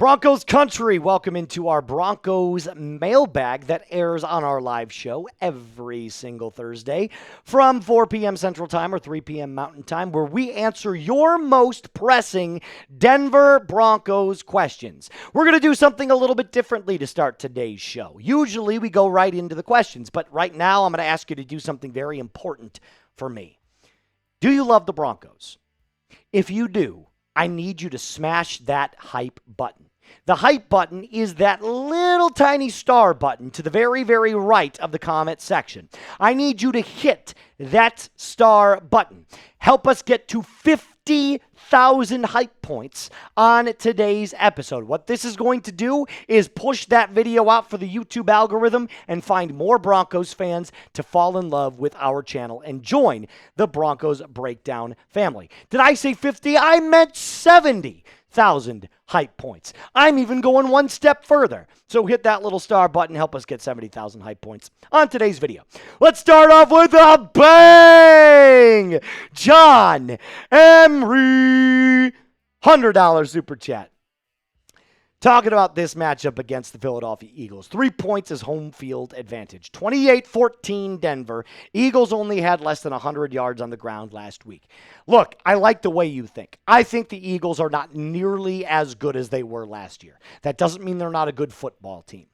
Broncos country, welcome into our Broncos mailbag that airs on our live show every single Thursday from 4 p.m. Central Time or 3 p.m. Mountain Time, where we answer your most pressing Denver Broncos questions. We're going to do something a little bit differently to start today's show. Usually we go right into the questions, but right now I'm going to ask you to do something very important for me. Do you love the Broncos? If you do, I need you to smash that hype button. The hype button is that little tiny star button to the very, very right of the comment section. I need you to hit that star button. Help us get to 50,000 hype points on today's episode. What this is going to do is push that video out for the YouTube algorithm and find more Broncos fans to fall in love with our channel and join the Broncos Breakdown family. Did I say 50? I meant 70,000 hype points. I'm even going one step further. So hit that little star button. Help us get 70,000 hype points on today's video. Let's start off with a bang! John Emery, $100 super chat. Talking about this matchup against the Philadelphia Eagles. 3 points is home field advantage. 28-14 Denver. Eagles only had less than 100 yards on the ground last week. Look, I like the way you think. I think the Eagles are not nearly as good as they were last year. That doesn't mean they're not a good football team.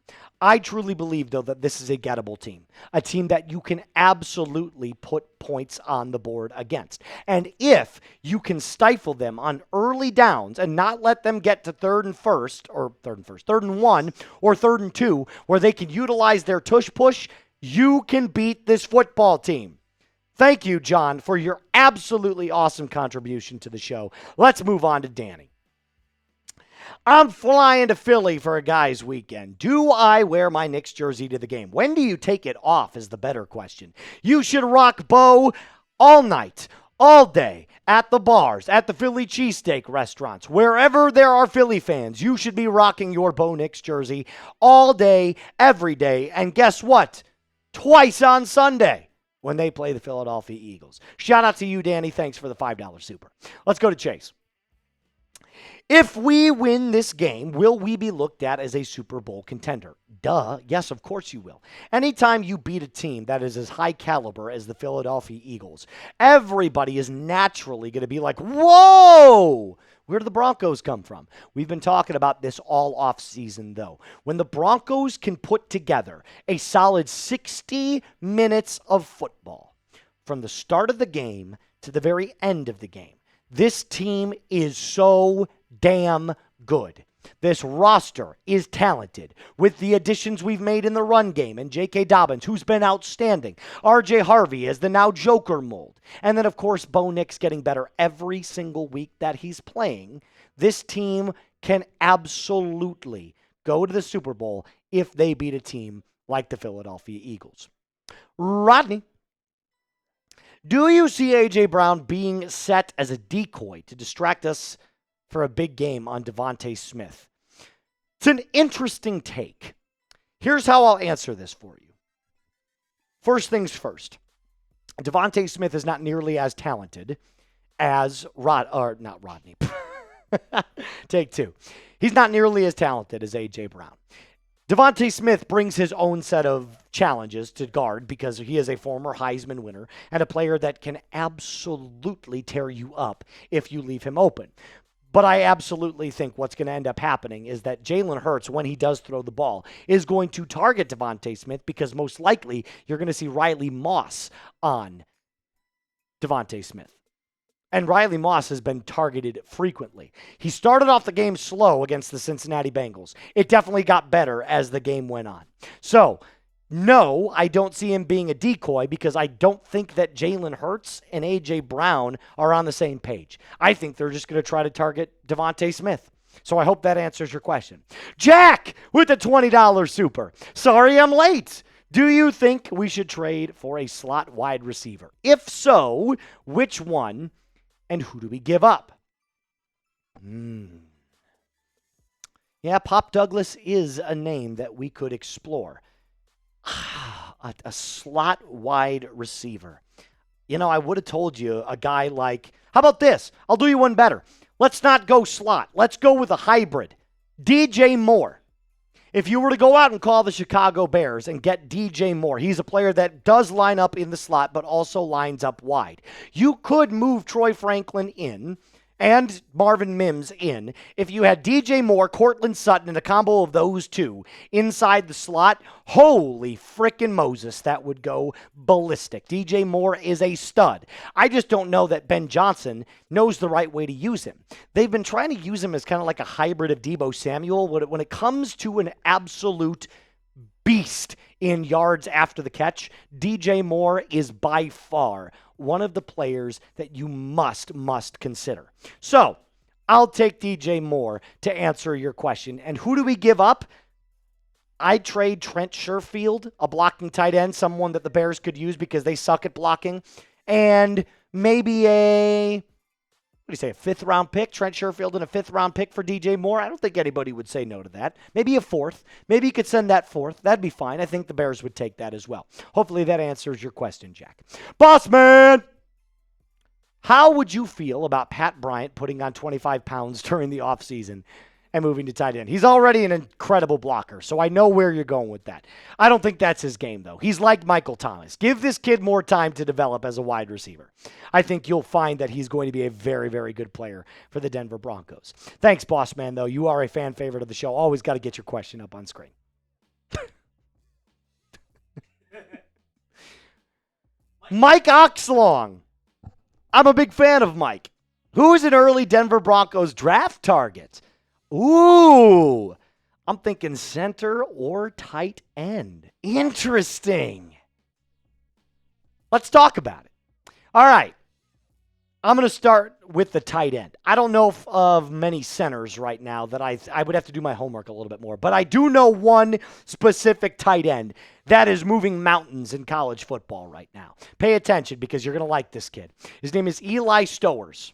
I truly believe, though, that this is a gettable team, a team that you can absolutely put points on the board against. And if you can stifle them on early downs and not let them get to third and one, or third and two, where they can utilize their tush push, you can beat this football team. Thank you, John, for your absolutely awesome contribution to the show. Let's move on to Danny. I'm flying to Philly for a guy's weekend. Do I wear my Knicks jersey to the game? When do you take it off is the better question. You should rock Bo all night, all day, at the bars, at the Philly cheesesteak restaurants. Wherever there are Philly fans, you should be rocking your Bo Nix jersey all day, every day. And guess what? Twice on Sunday when they play the Philadelphia Eagles. Shout out to you, Danny. Thanks for the $5 super. Let's go to Chase. If we win this game, will we be looked at as a Super Bowl contender? Duh. Yes, of course you will. Anytime you beat a team that is as high caliber as the Philadelphia Eagles, everybody is naturally going to be like, whoa, where do the Broncos come from? We've been talking about this all off season, though. When the Broncos can put together a solid 60 minutes of football from the start of the game to the very end of the game, this team is so damn good. This roster is talented with the additions we've made in the run game and J.K. Dobbins, who's been outstanding. R.J. Harvey is the now Joker mold. And then, of course, Bo Nix getting better every single week that he's playing. This team can absolutely go to the Super Bowl if they beat a team like the Philadelphia Eagles. Rodney. Do you see A.J. Brown being set as a decoy to distract us for a big game on Devontae Smith? It's an interesting take. Here's how I'll answer this for you. First things first. Devontae Smith is not nearly as talented as not Rodney. Take two. He's not nearly as talented as A.J. Brown. Devontae Smith brings his own set of challenges to guard because he is a former Heisman winner and a player that can absolutely tear you up if you leave him open. But I absolutely think what's going to end up happening is that Jalen Hurts, when he does throw the ball, is going to target Devontae Smith because most likely you're going to see Riley Moss on Devontae Smith. And Riley Moss has been targeted frequently. He started off the game slow against the Cincinnati Bengals. It definitely got better as the game went on. So, no, I don't see him being a decoy because I don't think that Jalen Hurts and A.J. Brown are on the same page. I think they're just going to try to target Devontae Smith. So I hope that answers your question. Jack with the $20 super. Sorry I'm late. Do you think we should trade for a slot wide receiver? If so, which one? And who do we give up? Yeah, Pop Douglas is a name that we could explore. A slot wide receiver. You know, I would have told you a guy like, how about this? I'll do you one better. Let's not go slot. Let's go with a hybrid. DJ Moore. If you were to go out and call the Chicago Bears and get DJ Moore, he's a player that does line up in the slot, but also lines up wide. You could move Troy Franklin in and Marvin Mims in. If you had DJ Moore, Cortland Sutton, and a combo of those two inside the slot, holy frickin' Moses, that would go ballistic. DJ Moore is a stud. I just don't know that Ben Johnson knows the right way to use him. They've been trying to use him as kind of like a hybrid of Deebo Samuel. When it comes to an absolute beast in yards after the catch, DJ Moore is by far one of the players that you must consider. So I'll take DJ Moore to answer your question. And who do we give up? I'd trade Trent Sherfield, a blocking tight end, someone that the Bears could use because they suck at blocking, and maybe a fifth-round pick, Trent Sherfield and a fifth-round pick for DJ Moore. I don't think anybody would say no to that. Maybe a fourth. Maybe you could send that fourth. That'd be fine. I think the Bears would take that as well. Hopefully that answers your question, Jack. Boss man, how would you feel about Pat Bryant putting on 25 pounds during the offseason and moving to tight end? He's already an incredible blocker, so I know where you're going with that. I don't think that's his game, though. He's like Michael Thomas. Give this kid more time to develop as a wide receiver. I think you'll find that he's going to be a very, very good player for the Denver Broncos. Thanks, boss man, though. You are a fan favorite of the show. Always got to get your question up on screen. Mike Oxlong. I'm a big fan of Mike. Who is an early Denver Broncos draft target? Ooh, I'm thinking center or tight end. Interesting. Let's talk about it. All right. I'm going to start with the tight end. I don't know of many centers right now that I would have to do my homework a little bit more, but I do know one specific tight end that is moving mountains in college football right now. Pay attention because you're going to like this kid. His name is Eli Stowers,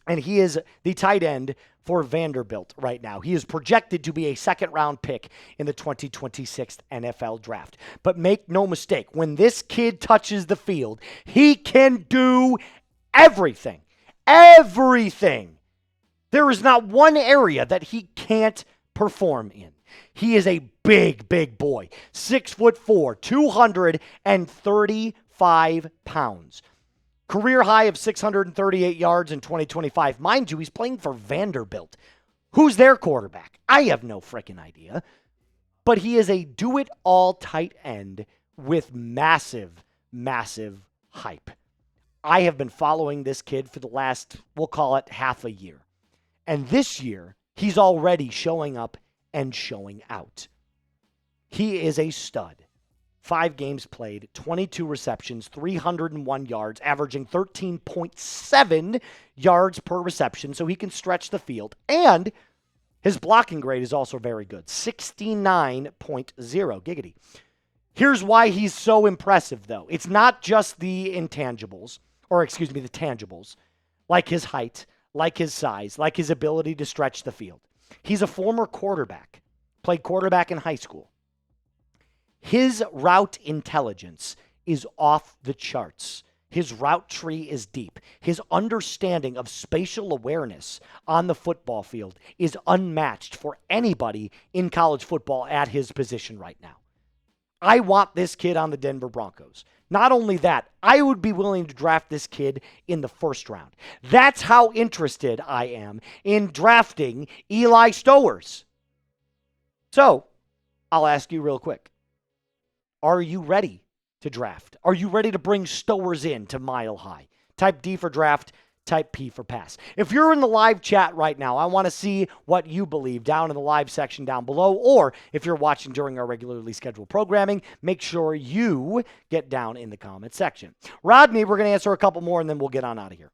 and he is the tight end for Vanderbilt right now. He is projected to be a second-round pick in the 2026 NFL Draft. But make no mistake, when this kid touches the field, he can do everything. Everything. There is not one area that he can't perform in. He is a big, big boy. 6'4", 235 pounds. Career high of 638 yards in 2025. Mind you, he's playing for Vanderbilt. Who's their quarterback? I have no freaking idea. But he is a do-it-all tight end with massive, massive hype. I have been following this kid for the last, we'll call it half a year. And this year, he's already showing up and showing out. He is a stud. 5 games played, 22 receptions, 301 yards, averaging 13.7 yards per reception, so he can stretch the field. And his blocking grade is also very good, 69.0. Giggity. Here's why he's so impressive, though. It's not just the intangibles, the tangibles, like his height, like his size, like his ability to stretch the field. He's a former quarterback, played quarterback in high school. His route intelligence is off the charts. His route tree is deep. His understanding of spatial awareness on the football field is unmatched for anybody in college football at his position right now. I want this kid on the Denver Broncos. Not only that, I would be willing to draft this kid in the first round. That's how interested I am in drafting Eli Stowers. So, I'll ask you real quick. Are you ready to draft? Are you ready to bring Stowers in to Mile High? Type D for draft, type P for pass. If you're in the live chat right now, I want to see what you believe down in the live section down below. Or if you're watching during our regularly scheduled programming, make sure you get down in the comment section. Rodney, we're going to answer a couple more and then we'll get on out of here.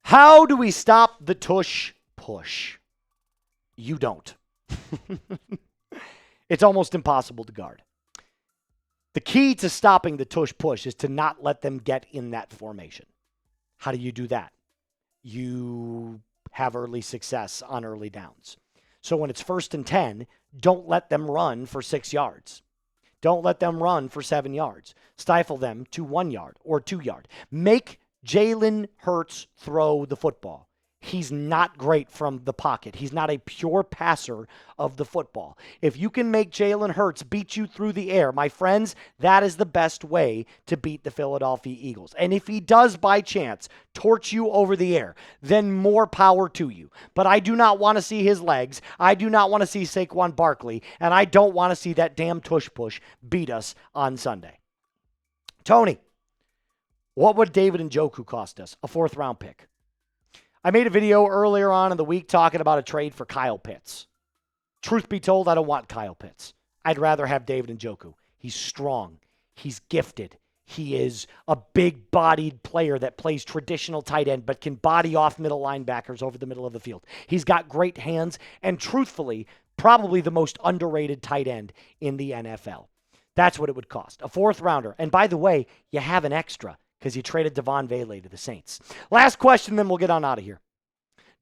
How do we stop the tush push? You don't. It's almost impossible to guard. The key to stopping the tush push is to not let them get in that formation. How do you do that? You have early success on early downs. So when it's 1st and 10, don't let them run for 6 yards. Don't let them run for 7 yards. Stifle them to 1 yard or 2 yard. Make Jalen Hurts throw the football. He's not great from the pocket. He's not a pure passer of the football. If you can make Jalen Hurts beat you through the air, my friends, that is the best way to beat the Philadelphia Eagles. And if he does by chance torch you over the air, then more power to you. But I do not want to see his legs. I do not want to see Saquon Barkley. And I don't want to see that damn tush push beat us on Sunday. Tony, what would David Njoku cost us? A 4th round pick. I made a video earlier on in the week talking about a trade for Kyle Pitts. Truth be told, I don't want Kyle Pitts. I'd rather have David Njoku. He's strong. He's gifted. He is a big-bodied player that plays traditional tight end but can body off middle linebackers over the middle of the field. He's got great hands and, truthfully, probably the most underrated tight end in the NFL. That's what it would cost. A 4th rounder. And by the way, you have an extra, because you traded Devon Vele to the Saints. Last question, then we'll get on out of here.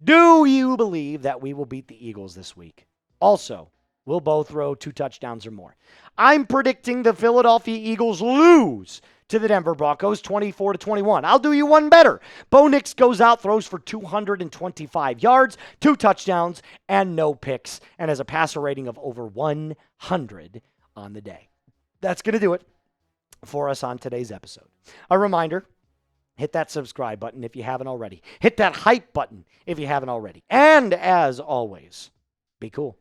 Do you believe that we will beat the Eagles this week? Also, we'll both throw 2 touchdowns or more. I'm predicting the Philadelphia Eagles lose to the Denver Broncos 24-21. I'll do you one better. Bo Nix goes out, throws for 225 yards, 2 touchdowns, and no picks, and has a passer rating of over 100 on the day. That's going to do it for us on today's episode. A reminder, hit that subscribe button if you haven't already. Hit that hype button if you haven't already. And as always, be cool.